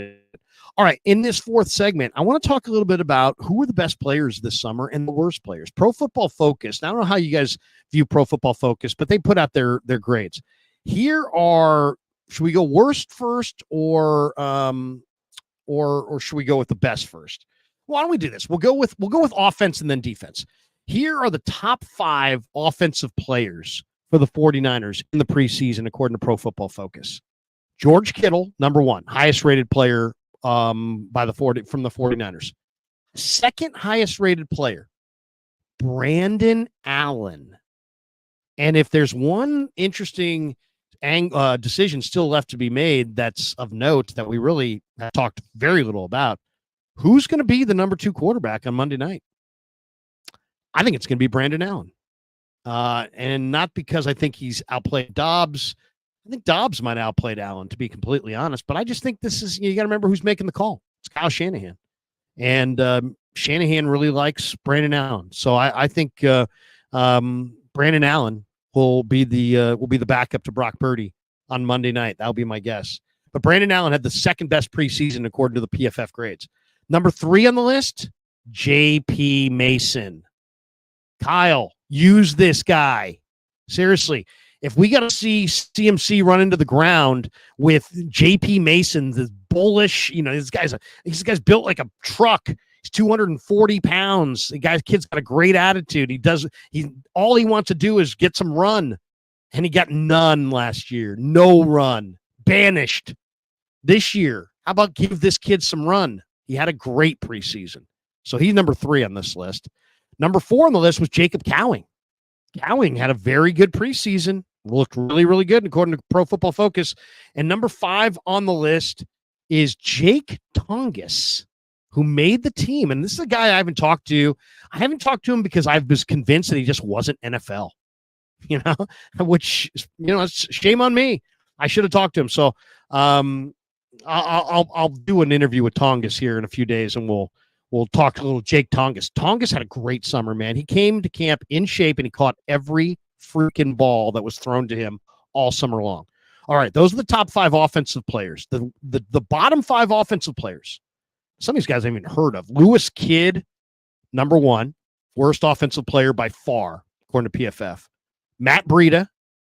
All right, in this fourth segment, I want to talk a little bit about who were the best players this summer and the worst players. Pro Football Focus. Now, I don't know how you guys view Pro Football Focus, but they put out their grades. Here are, should we go worst first or should we go with the best first? Why don't we do this? We'll go with offense and then defense. Here are the top 5 offensive players for the 49ers in the preseason, according to Pro Football Focus. George Kittle, number 1, highest rated player from the 49ers. Second highest rated player, Brandon Allen. And if there's one interesting decision still left to be made that's of note that we really have talked very little about, who's going to be the number 2 quarterback on Monday night? I think it's going to be Brandon Allen. And not because I think he's outplayed Dobbs. I think Dobbs might have outplayed Allen, to be completely honest. But I just think this is, you got to remember who's making the call. It's Kyle Shanahan. And Shanahan really likes Brandon Allen. So I think Brandon Allen will be the backup to Brock Purdy on Monday night. That'll be my guess. But Brandon Allen had the second best preseason according to the PFF grades. Number 3 on the list, J.P. Mason. Kyle, use this guy. Seriously, if we got to see CMC run into the ground with J.P. Mason, this bullish, this guy's built like a truck. He's 240 pounds. The kid's got a great attitude. All he wants to do is get some run. And he got none last year. No run. Banished. This year, how about give this kid some run? He had a great preseason. So he's number 3 on this list. Number 4 on the list was Jacob Cowing. Cowing had a very good preseason. Looked really, really good according to Pro Football Focus. And number 5 on the list is Jake Tongas, who made the team. And this is a guy I haven't talked to. I haven't talked to him because I was convinced that he just wasn't NFL, which, it's shame on me. I should have talked to him. So I'll do an interview with Tongas here in a few days, and we'll talk a little Jake Tongas. Tongas had a great summer, man. He came to camp in shape, and he caught every freaking ball that was thrown to him all summer long. All right, those are the top 5 offensive players. The bottom 5 offensive players, some of these guys I haven't even heard of. Lewis Kidd, number 1, worst offensive player by far, according to PFF. Matt Breida,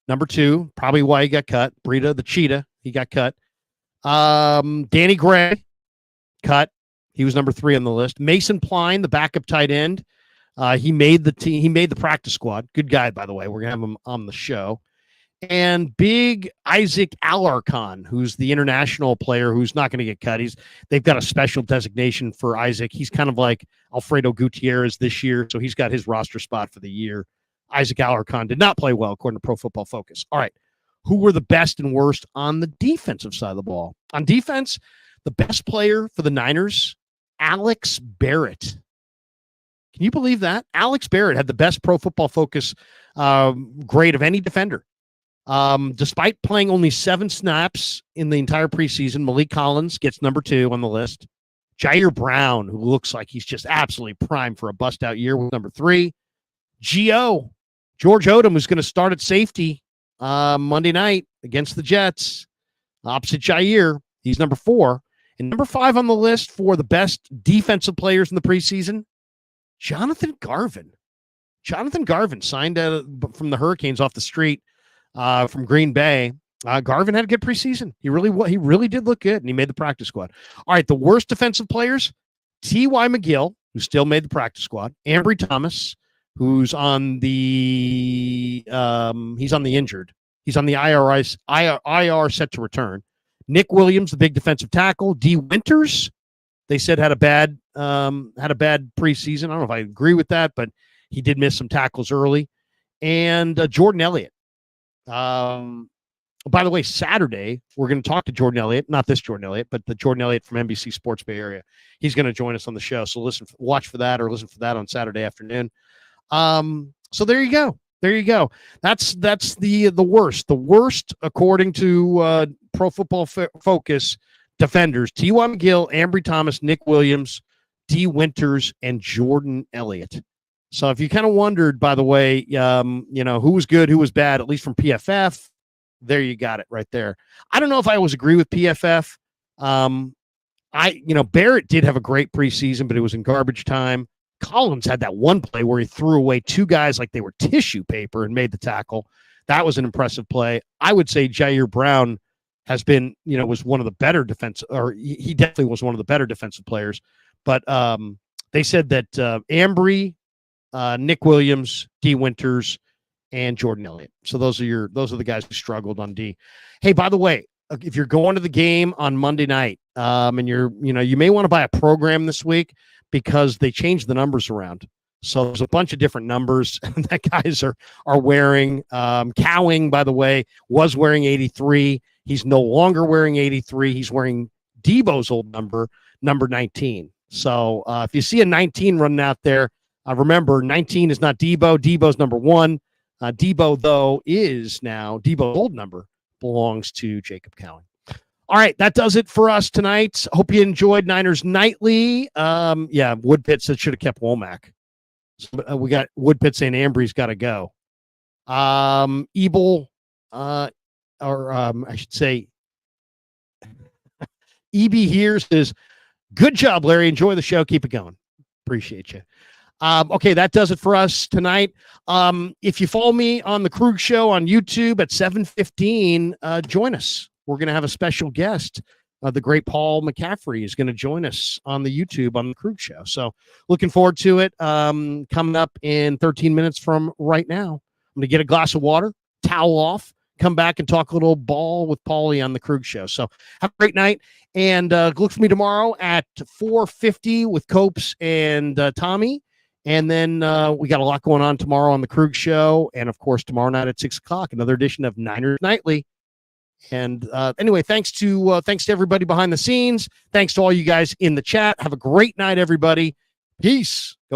number 2, probably why he got cut. Breida, the cheetah, he got cut. Danny Gray, cut. He was number 3 on the list. Mason Pline, the backup tight end. He made the team. He made the practice squad. Good guy, by the way. We're going to have him on the show. And big Isaac Alarcon, who's the international player who's not going to get cut. They've got a special designation for Isaac. He's kind of like Alfredo Gutierrez this year, so he's got his roster spot for the year. Isaac Alarcon did not play well, according to Pro Football Focus. All right. Who were the best and worst on the defensive side of the ball? On defense, the best player for the Niners, Alex Barrett. Can you believe that? Alex Barrett had the best Pro Football Focus grade of any defender. Despite playing only 7 snaps in the entire preseason, Malik Collins gets number 2 on the list. Jair Brown, who looks like he's just absolutely primed for a bust-out year, with number 3. George Odom, who's going to start at safety Monday night against the Jets, opposite Jair. He's number 4. And number 5 on the list for the best defensive players in the preseason, Jonathan Garvin. Jonathan Garvin signed from the Hurricanes off the street from Green Bay. Garvin had a good preseason. He really did look good, and he made the practice squad. All right, the worst defensive players, T.Y. McGill, who still made the practice squad. Ambry Thomas, who's on the injured. He's on the IR set to return. Nick Williams, the big defensive tackle. D. Winters, they said had a bad preseason. I don't know if I agree with that, but he did miss some tackles early. And Jordan Elliott. By the way, Saturday, we're going to talk to Jordan Elliott, not this Jordan Elliott, but the Jordan Elliott from NBC Sports Bay Area. He's going to join us on the show. So watch for that, or listen for that on Saturday afternoon. So there you go. There you go. That's the worst. The worst, according to Pro Football Focus, defenders: T.Y. McGill, Ambry Thomas, Nick Williams, D. Winters, and Jordan Elliott. So if you kind of wondered, by the way, who was good, who was bad, at least from PFF, there you got it right there. I don't know if I always agree with PFF. Barrett did have a great preseason, but it was in garbage time. Collins had that one play where he threw away two guys like they were tissue paper and made the tackle. That was an impressive play. I would say Jair Brown has been, was one of the better defense, or he definitely was one of the better defensive players. But they said that Ambry, Nick Williams, D. Winters, and Jordan Elliott. So those are the guys who struggled on D. Hey, by the way, if you're going to the game on Monday night, and you may want to buy a program this week because they changed the numbers around. So there's a bunch of different numbers that guys are wearing. Cowing, by the way, was wearing 83. He's no longer wearing 83. He's wearing Debo's old number 19. So if you see a 19 running out there, remember 19 is not Debo. Debo's number 1. Debo, though, is now Debo's old number belongs to Jacob Cowing. All right, that does it for us tonight. Hope you enjoyed Niners Nightly. Woodpit said should have kept Womack. So, we got Woodpit saying Ambry's got to go. Ebel, I should say, EB here says, good job, Larry. Enjoy the show. Keep it going. Appreciate you. Okay, that does it for us tonight. If you follow me on the Krueger Show on YouTube at 7:15, join us. We're going to have a special guest. The great Paul McCaffrey is going to join us on the YouTube on the Krueger Show. So looking forward to it. Coming up in 13 minutes from right now. I'm going to get a glass of water, towel off, come back and talk a little ball with Paulie on the Krueger Show. So have a great night. And look for me tomorrow at 4:50 with Copes and Tommy. And then we got a lot going on tomorrow on the Krueger Show. And, of course, tomorrow night at 6 o'clock, another edition of Niners Nightly. And anyway, thanks to everybody behind the scenes. Thanks to all you guys in the chat. Have a great night, everybody. Peace. Go